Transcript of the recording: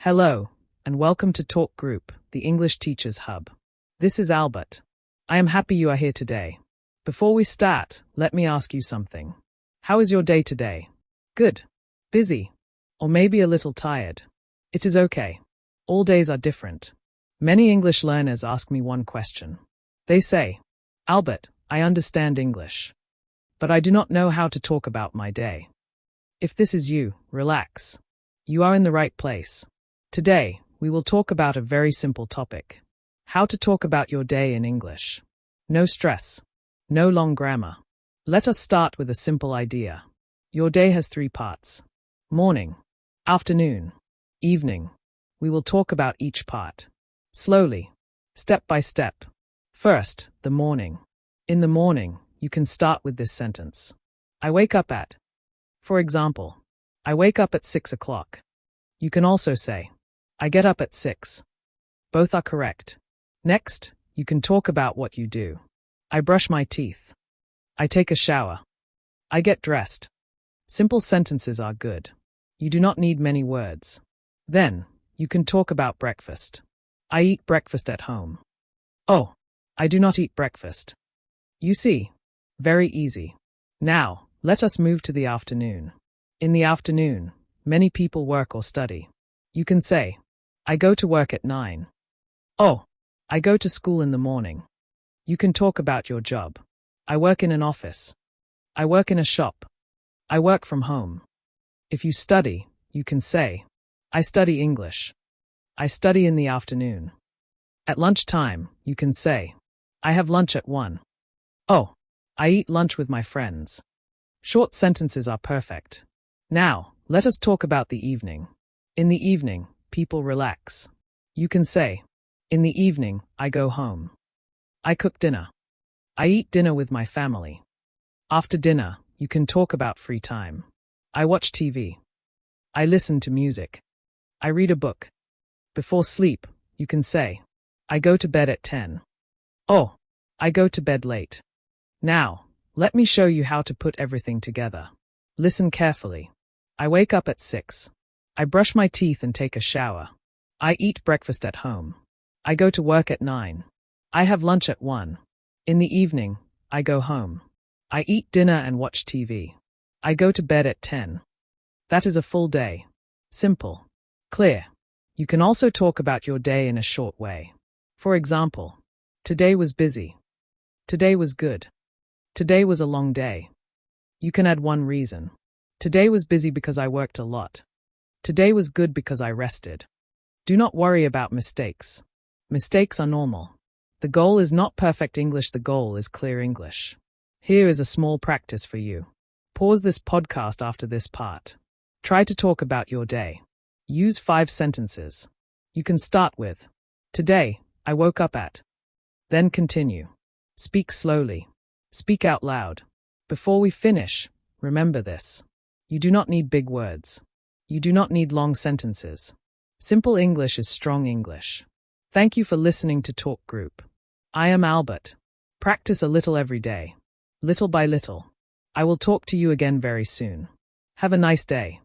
Hello, and welcome to Talk Group, the English Teachers Hub. This is Albert. I am happy you are here today. Before we start, let me ask you something. How is your day today? Good? Busy? Or maybe a little tired? It is okay. All days are different. Many English learners ask me one question. They say, Albert, I understand English, but I do not know how to talk about my day. If this is you, relax. You are in the right place. Today, we will talk about a very simple topic. How to talk about your day in English. No stress. No long grammar. Let us start with a simple idea. Your day has 3 parts. Morning, afternoon, evening. We will talk about each part. Slowly, step by step. First, the morning. In the morning, you can start with this sentence. I wake up at. For example, I wake up at 6 o'clock. You can also say, I get up at 6. Both are correct. Next, you can talk about what you do. I brush my teeth. I take a shower. I get dressed. Simple sentences are good. You do not need many words. Then, you can talk about breakfast. I eat breakfast at home. Oh, I do not eat breakfast. You see, very easy. Now, let us move to the afternoon. In the afternoon, many people work or study. You can say, I go to work at 9. Oh, I go to school in the morning. You can talk about your job. I work in an office. I work in a shop. I work from home. If you study, you can say, I study English. I study in the afternoon. At lunchtime, you can say, I have lunch at 1. Oh, I eat lunch with my friends. Short sentences are perfect. Now, let us talk about the evening. In the evening, people relax. You can say, in the evening, I go home. I cook dinner. I eat dinner with my family. After dinner, you can talk about free time. I watch TV. I listen to music. I read a book. Before sleep, you can say, I go to bed at 10. Oh, I go to bed late. Now, let me show you how to put everything together. Listen carefully. I wake up at 6. I brush my teeth and take a shower. I eat breakfast at home. I go to work at 9. I have lunch at 1. In the evening, I go home. I eat dinner and watch TV. I go to bed at 10. That is a full day. Simple. Clear. You can also talk about your day in a short way. For example, today was busy. Today was good. Today was a long day. You can add one reason. Today was busy because I worked a lot. Today was good because I rested. Do not worry about mistakes. Mistakes are normal. The goal is not perfect English, the goal is clear English. Here is a small practice for you. Pause this podcast after this part. Try to talk about your day. Use 5 sentences. You can start with, Today, I woke up at. Then continue. Speak slowly. Speak out loud. Before we finish, remember this. You do not need big words. You do not need long sentences. Simple English is strong English. Thank you for listening to Talk Group. I am Albert. Practice a little every day. Little by little. I will talk to you again very soon. Have a nice day.